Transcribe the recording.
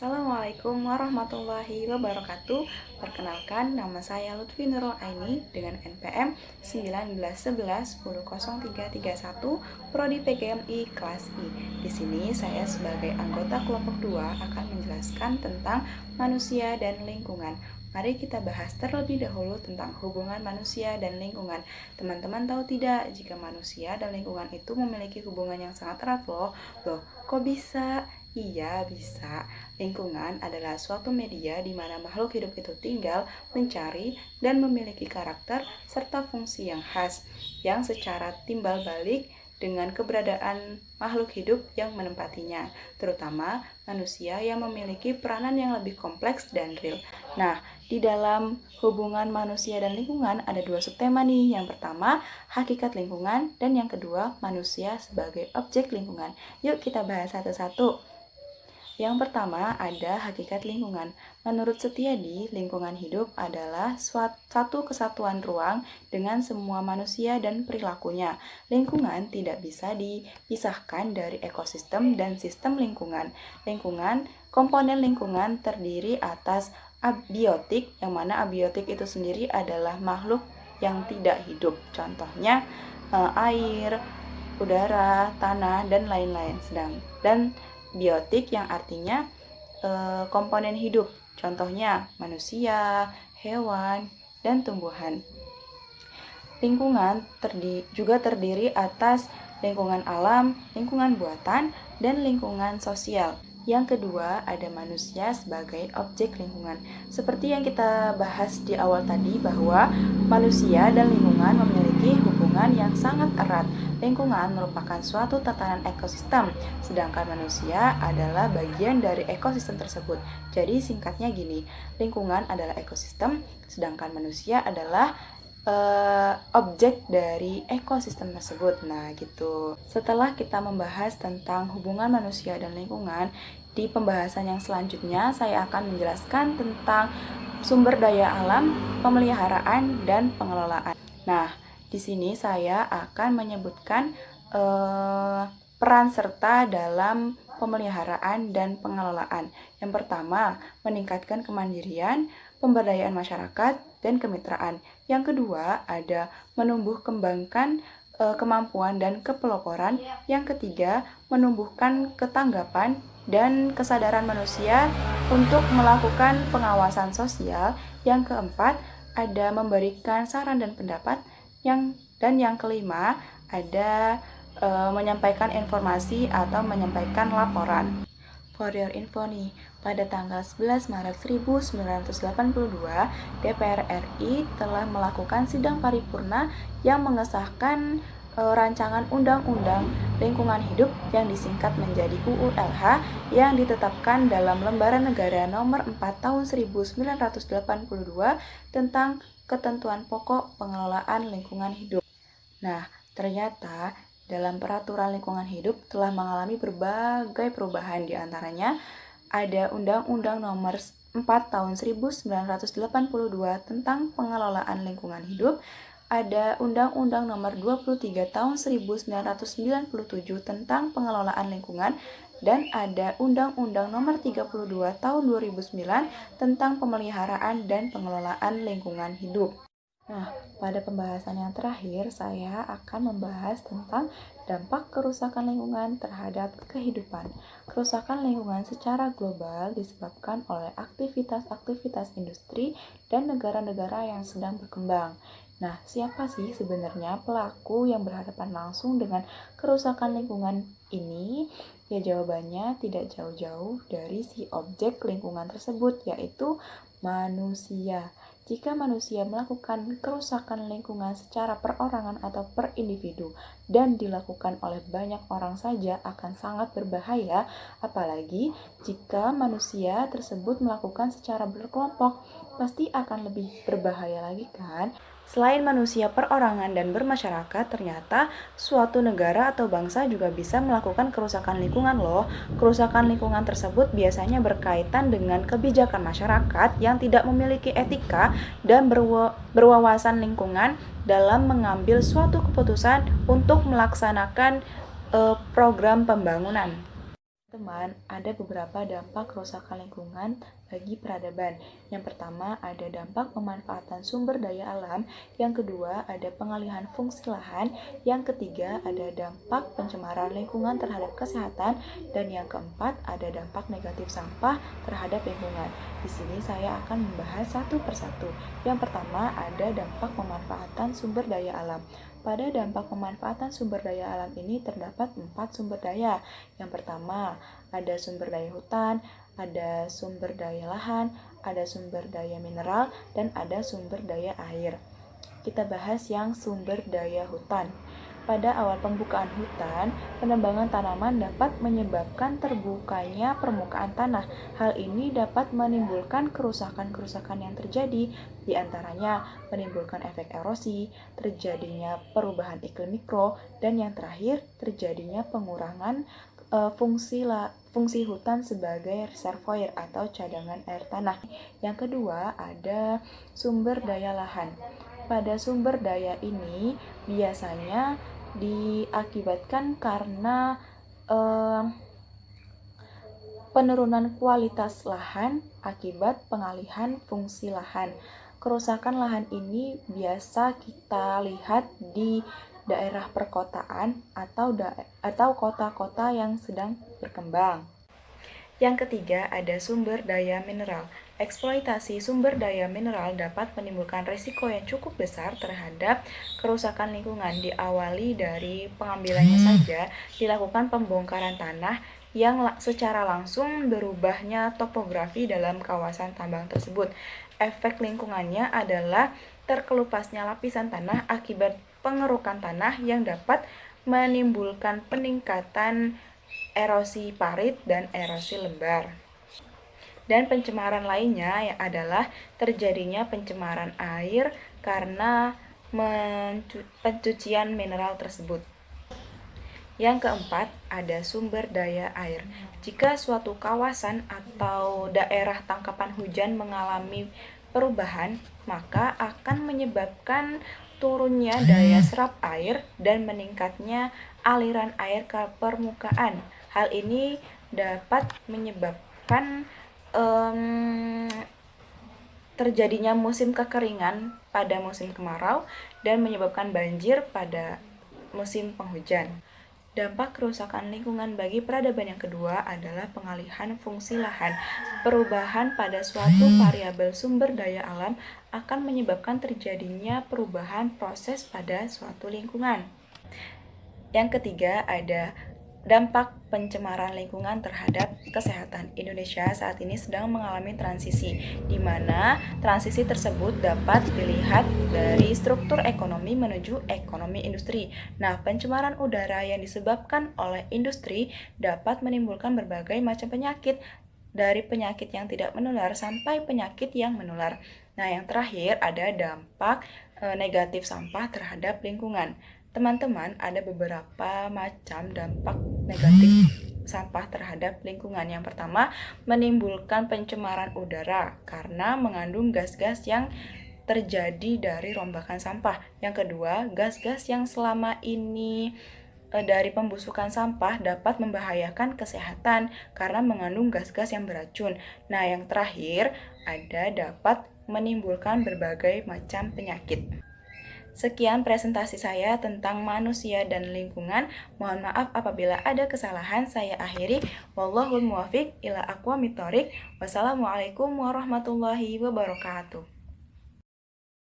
Assalamualaikum warahmatullahi wabarakatuh. Perkenalkan, nama saya Lutfi Nurul Aini dengan NPM 1911100331 Prodi PGMI kelas I. Di sini saya sebagai anggota kelompok 2 akan menjelaskan tentang manusia dan lingkungan. Mari kita bahas terlebih dahulu tentang hubungan manusia dan lingkungan. Teman-teman tahu tidak jika manusia dan lingkungan itu memiliki hubungan yang sangat erat loh. Kok bisa? Iya, bisa. Lingkungan adalah suatu media di mana makhluk hidup itu tinggal, mencari, dan memiliki karakter serta fungsi yang khas, yang secara timbal balik dengan keberadaan makhluk hidup yang menempatinya, terutama manusia yang memiliki peranan yang lebih kompleks dan real. Nah, di dalam hubungan manusia dan lingkungan ada dua subtema nih. Yang pertama, hakikat lingkungan, dan yang kedua, manusia sebagai objek lingkungan. Yuk kita bahas satu-satu. Yang pertama ada hakikat lingkungan. Menurut Setiadi, lingkungan hidup adalah satu kesatuan ruang dengan semua manusia dan perilakunya. Lingkungan tidak bisa dipisahkan dari ekosistem dan sistem lingkungan. Komponen lingkungan terdiri atas abiotik, yang mana abiotik itu sendiri adalah makhluk yang tidak hidup. Contohnya air, udara, tanah, dan lain-lain. Dan biotik yang artinya komponen hidup, contohnya manusia, hewan, dan tumbuhan. Lingkungan juga terdiri atas lingkungan alam, lingkungan buatan, dan lingkungan sosial. Yang kedua, ada manusia sebagai objek lingkungan. Seperti yang kita bahas di awal tadi bahwa manusia dan lingkungan memiliki hubungan yang sangat erat. Lingkungan merupakan suatu tatanan ekosistem, sedangkan manusia adalah bagian dari ekosistem tersebut. Jadi singkatnya gini, lingkungan adalah ekosistem, sedangkan manusia adalah objek dari ekosistem tersebut. Nah gitu. Setelah kita membahas tentang hubungan manusia dan lingkungan, di pembahasan yang selanjutnya saya akan menjelaskan tentang sumber daya alam, pemeliharaan, dan pengelolaan. Nah, di sini saya akan menyebutkan peran serta dalam pemeliharaan dan pengelolaan. Yang pertama, meningkatkan kemandirian, pemberdayaan masyarakat, dan kemitraan. Yang kedua, ada menumbuh kembangkan kemampuan dan kepeloporan. Yang ketiga, menumbuhkan ketanggapan dan kesadaran manusia untuk melakukan pengawasan sosial. Yang keempat, ada memberikan saran dan pendapat. Dan yang kelima, ada menyampaikan informasi atau menyampaikan laporan. For your info nih, pada tanggal 11 Maret 1982, DPR RI telah melakukan sidang paripurna yang mengesahkan rancangan Undang-Undang Lingkungan Hidup yang disingkat menjadi UU-LH yang ditetapkan dalam Lembaran Negara Nomor 4 Tahun 1982 tentang ketentuan pokok pengelolaan lingkungan hidup. Nah, ternyata dalam peraturan lingkungan hidup telah mengalami berbagai perubahan, di antaranya ada Undang-Undang Nomor 4 Tahun 1982 tentang pengelolaan lingkungan hidup, ada Undang-Undang Nomor 23 Tahun 1997 tentang pengelolaan lingkungan, dan ada Undang-Undang Nomor 32 Tahun 2009 tentang pemeliharaan dan pengelolaan lingkungan hidup. Nah, pada pembahasan yang terakhir, saya akan membahas tentang dampak kerusakan lingkungan terhadap kehidupan. Kerusakan lingkungan secara global disebabkan oleh aktivitas-aktivitas industri dan negara-negara yang sedang berkembang. Nah, siapa sih sebenarnya pelaku yang berhadapan langsung dengan kerusakan lingkungan ini? Ya, jawabannya tidak jauh-jauh dari si objek lingkungan tersebut, yaitu manusia. Jika manusia melakukan kerusakan lingkungan secara perorangan atau per individu dan dilakukan oleh banyak orang saja akan sangat berbahaya, apalagi jika manusia tersebut melakukan secara berkelompok, pasti akan lebih berbahaya lagi kan? Selain manusia perorangan dan bermasyarakat, ternyata suatu negara atau bangsa juga bisa melakukan kerusakan lingkungan loh. Kerusakan lingkungan tersebut biasanya berkaitan dengan kebijakan masyarakat yang tidak memiliki etika dan berwawasan lingkungan dalam mengambil suatu keputusan untuk melaksanakan program pembangunan. Teman, ada beberapa dampak kerusakan lingkungan bagi peradaban. Yang pertama, ada dampak pemanfaatan sumber daya alam. Yang kedua, ada pengalihan fungsi lahan. Yang ketiga, ada dampak pencemaran lingkungan terhadap kesehatan. Dan yang keempat, ada dampak negatif sampah terhadap lingkungan. Di sini saya akan membahas satu persatu. Yang pertama, ada dampak pemanfaatan sumber daya alam. Pada dampak pemanfaatan sumber daya alam ini terdapat 4 sumber daya. Yang pertama, ada sumber daya hutan, ada sumber daya lahan, ada sumber daya mineral, dan ada sumber daya air. Kita bahas yang sumber daya hutan. Pada awal pembukaan hutan, penebangan tanaman dapat menyebabkan terbukanya permukaan tanah. Hal ini dapat menimbulkan kerusakan-kerusakan yang terjadi, di antaranya menimbulkan efek erosi, terjadinya perubahan iklim mikro, dan yang terakhir terjadinya pengurangan fungsi hutan sebagai reservoir atau cadangan air tanah. Yang kedua, ada sumber daya lahan. Pada sumber daya ini biasanya diakibatkan karena penurunan kualitas lahan akibat pengalihan fungsi lahan. Kerusakan lahan ini biasa kita lihat di daerah perkotaan atau kota-kota yang sedang berkembang. Yang ketiga, ada sumber daya mineral. Eksploitasi sumber daya mineral dapat menimbulkan risiko yang cukup besar terhadap kerusakan lingkungan. Diawali dari pengambilannya saja, dilakukan pembongkaran tanah yang secara langsung berubahnya topografi dalam kawasan tambang tersebut. Efek lingkungannya adalah terkelupasnya lapisan tanah akibat pengerukan tanah yang dapat menimbulkan peningkatan erosi parit dan erosi lembar. Dan pencemaran lainnya adalah terjadinya pencemaran air karena pencucian mineral tersebut. Yang keempat, ada sumber daya air. Jika suatu kawasan atau daerah tangkapan hujan mengalami perubahan, maka akan menyebabkan turunnya daya serap air dan meningkatnya aliran air ke permukaan. Hal ini dapat menyebabkan terjadinya musim kekeringan pada musim kemarau dan menyebabkan banjir pada musim penghujan. Dampak kerusakan lingkungan bagi peradaban yang kedua adalah pengalihan fungsi lahan. Perubahan pada suatu variabel sumber daya alam akan menyebabkan terjadinya perubahan proses pada suatu lingkungan. Yang ketiga, ada dampak pencemaran lingkungan terhadap kesehatan. Indonesia saat ini sedang mengalami transisi, di mana transisi tersebut dapat dilihat dari struktur ekonomi menuju ekonomi industri. Nah, pencemaran udara yang disebabkan oleh industri dapat menimbulkan berbagai macam penyakit, dari penyakit yang tidak menular sampai penyakit yang menular. Nah, yang terakhir ada dampak negatif sampah terhadap lingkungan. Teman-teman, ada beberapa macam dampak negatif sampah terhadap lingkungan. Yang pertama, menimbulkan pencemaran udara karena mengandung gas-gas yang terjadi dari rombakan sampah. Yang kedua, gas-gas yang selama ini dari pembusukan sampah dapat membahayakan kesehatan karena mengandung gas-gas yang beracun. Nah, yang terakhir, dapat menimbulkan berbagai macam penyakit. Sekian presentasi saya tentang manusia dan lingkungan. Mohon maaf apabila ada kesalahan. Saya akhiri. Wallahul muwaffiq ila aqwamit thoriq. Wassalamualaikum warahmatullahi wabarakatuh.